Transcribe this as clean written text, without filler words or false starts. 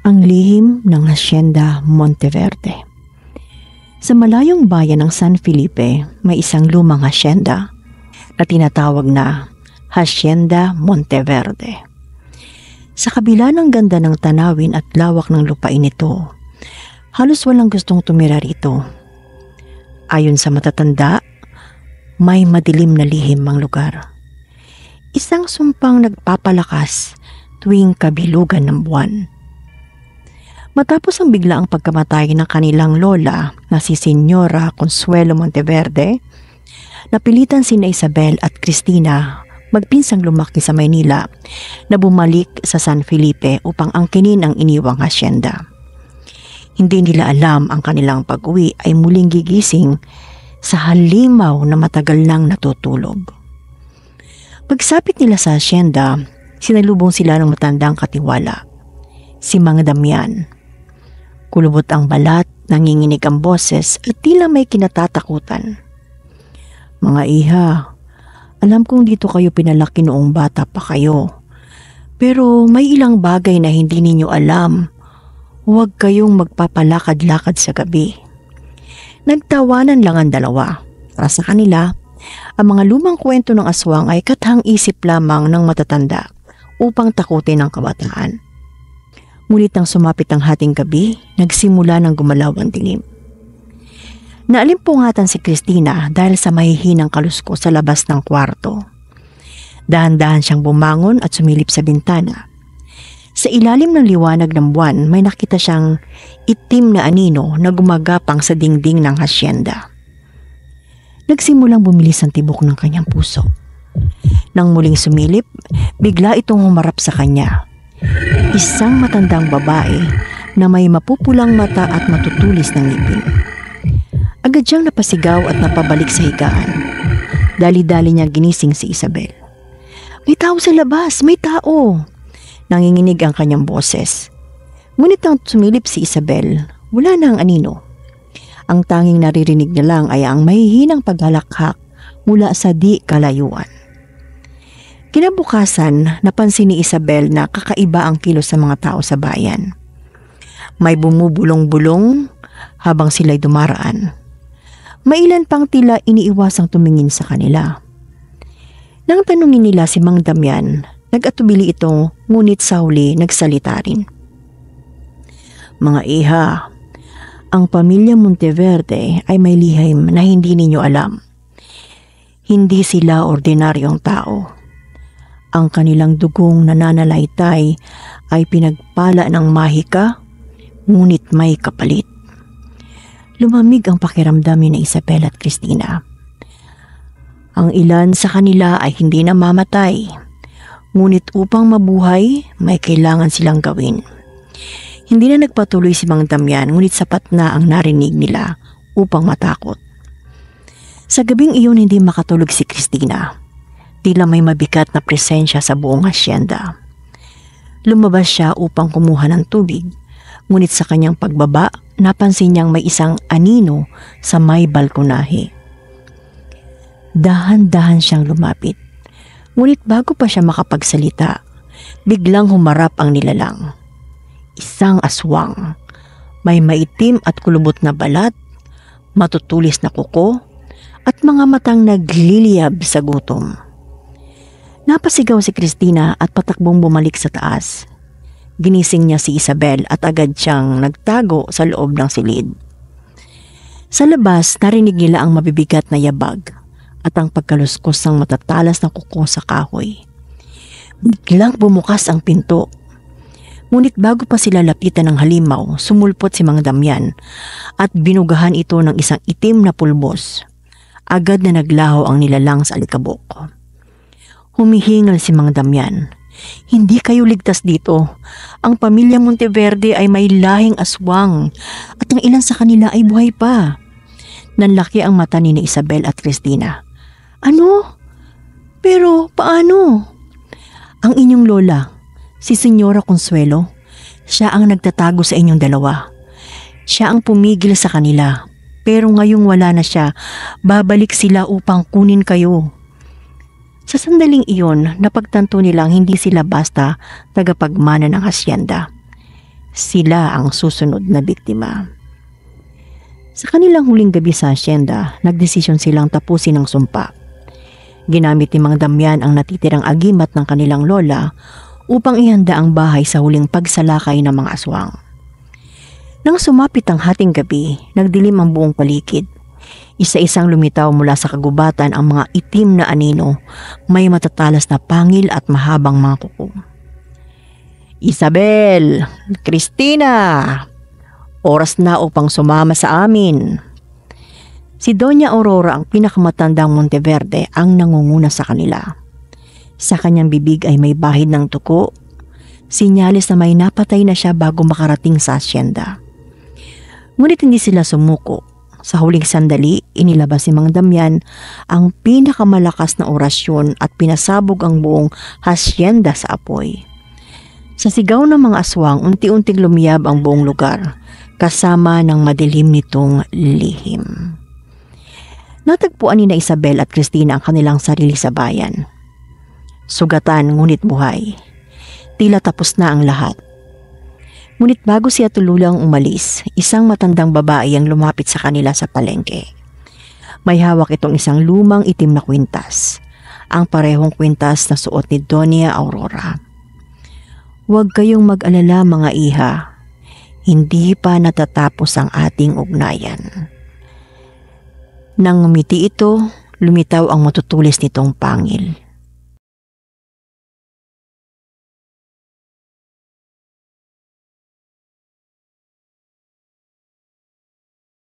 Ang lihim ng Hacienda Monteverde. Sa malayong bayan ng San Felipe, may isang lumang hacienda na tinatawag na Hacienda Monteverde. Sa kabila ng ganda ng tanawin at lawak ng lupain nito, halos walang gustong tumira rito. Ayon sa matatanda, may madilim na lihim ang lugar. Isang sumpang nagpapalakas tuwing kabilugan ng buwan. Matapos ang biglaang pagkamatay ng kanilang lola na si Señora Consuelo Monteverde, napilitan sina Isabel at Cristina magpinsang lumaki sa Maynila na bumalik sa San Felipe upang angkinin ang iniwang hacienda. Hindi nila alam ang kanilang pag-uwi ay muling gigising sa halimaw na matagal nang natutulog. Pagsapit nila sa hacienda, sinalubong sila ng matandang katiwala, si Mang Damian. Kulubot ang balat, nanginginig ang boses at tila may kinatatakutan. "Mga iha, alam kong dito kayo pinalaki noong bata pa kayo. Pero may ilang bagay na hindi ninyo alam. Huwag kayong magpapalakad-lakad sa gabi." Nagtawanan lang ang dalawa. Para sa kanila, ang mga lumang kwento ng aswang ay kathang isip lamang ng matatanda upang takutin ang kabataan. Ngunit nang sumapit ang hating gabi, nagsimula ng gumalaw ang dilim. Naalimpungatan si Cristina dahil sa mahihinang kalusko sa labas ng kwarto. Dahan-dahan siyang bumangon at sumilip sa bintana. Sa ilalim ng liwanag ng buwan, may nakita siyang itim na anino na gumagapang sa dingding ng hacienda. Nagsimulang bumilis ang tibok ng kanyang puso. Nang muling sumilip, bigla itong humarap sa kanya. Isang matandang babae na may mapupulang mata at matutulis ng ngipin. Agad siyang napasigaw at napabalik sa higaan. Dali-dali niya ginising si Isabel. "May tao sa labas! May tao!" Nanginginig ang kanyang boses. Ngunit nang sumilip si Isabel, wala na ang anino. Ang tanging naririnig niya lang ay ang mahihinang paghalakhak mula sa di kalayuan. Kinabukasan, napansin ni Isabel na kakaiba ang kilos sa mga tao sa bayan. May bumubulong-bulong habang sila'y dumaraan. May ilan pang tila iniiwasang tumingin sa kanila. Nang tanungin nila si Mang Damian, nag-atubili ito ngunit sa huli nagsalita rin. "Mga iha, ang pamilya Monteverde ay may lihim na hindi ninyo alam. Hindi sila ordinaryong tao. Ang kanilang dugong nananalaytay ay pinagpala ng mahika, ngunit may kapalit." Lumamig ang pakiramdam ni Isabel at Cristina. Ang ilan sa kanila ay hindi na mamatay, ngunit upang mabuhay, may kailangan silang gawin. Hindi na nagpatuloy si Mang Damian, ngunit sapat na ang narinig nila upang matakot. Sa gabing iyon, hindi makatulog si Cristina. Tila may mabigat na presensya sa buong hacienda. Lumabas siya upang kumuha ng tubig, ngunit sa kanyang pagbaba, napansin niyang may isang anino sa may balkonahe. Dahan-dahan siyang lumapit, ngunit bago pa siya makapagsalita, biglang humarap ang nilalang. Isang aswang, may maitim at kulubot na balat, matutulis na kuko, at mga matang nagliliyab sa gutom. Napasigaw si Cristina at patakbong bumalik sa taas. Ginising niya si Isabel at agad siyang nagtago sa loob ng silid. Sa labas, narinig nila ang mabibigat na yabag at ang pagkaluskos ng matatalas na kuko sa kahoy. Biglang bumukas ang pinto. Ngunit bago pa sila lapitan ng halimaw, sumulpot si Mang Damian at binugahan ito ng isang itim na pulbos. Agad na naglaho ang nilalang sa alikabok. Humihingal si Mang Damian. "Hindi kayo ligtas dito. Ang pamilya Monteverde ay may lahing aswang at ang ilan sa kanila ay buhay pa." Nanlaki ang mata ni Isabel at Cristina. "Ano? Pero paano?" "Ang inyong lola, si Señora Consuelo, siya ang nagtatago sa inyong dalawa. Siya ang pumigil sa kanila. Pero ngayong wala na siya, babalik sila upang kunin kayo." Sa sandaling iyon, napagtanto nilang hindi sila basta tagapagmana ng hacienda. sila ang susunod na biktima. Sa kanilang huling gabi sa asyenda, nagdesisyon silang tapusin ang sumpa. Ginamit ni Mang Damian ang natitirang agimat ng kanilang lola upang ihanda ang bahay sa huling pagsalakay ng mga aswang. Nang sumapit ang hating gabi, nagdilim ang buong paligid. Isa-isang lumitaw mula sa kagubatan ang mga itim na anino, may matatalas na pangil at mahabang mga kuko. "Isabel! Cristina! Oras na upang sumama sa amin." Si Doña Aurora, ang pinakamatandang Monteverde, ang nangunguna sa kanila. Sa kanyang bibig ay may bahid ng tuko, sinyalis na may napatay na siya bago makarating sa asyenda. Ngunit hindi sila sumuko. Sa huling sandali, inilabas ni Mang Damian ang pinakamalakas na orasyon at pinasabog ang buong hasyenda sa apoy. Sa sigaw ng mga aswang, unti-unting lumiyab ang buong lugar, kasama ng madilim nitong lihim. Natagpuan ni Isabel at Cristina ang kanilang sarili sa bayan. Sugatan ngunit buhay. Tila tapos na ang lahat. Ngunit bago siya tuluyang umalis, isang matandang babae ang lumapit sa kanila sa palengke. May hawak itong isang lumang itim na kwintas, ang parehong kwintas na suot ni Doña Aurora. "Huwag kayong mag-alala mga iha, hindi pa natatapos ang ating ugnayan." Nang ngumiti ito, lumitaw ang matutulis nitong pangil.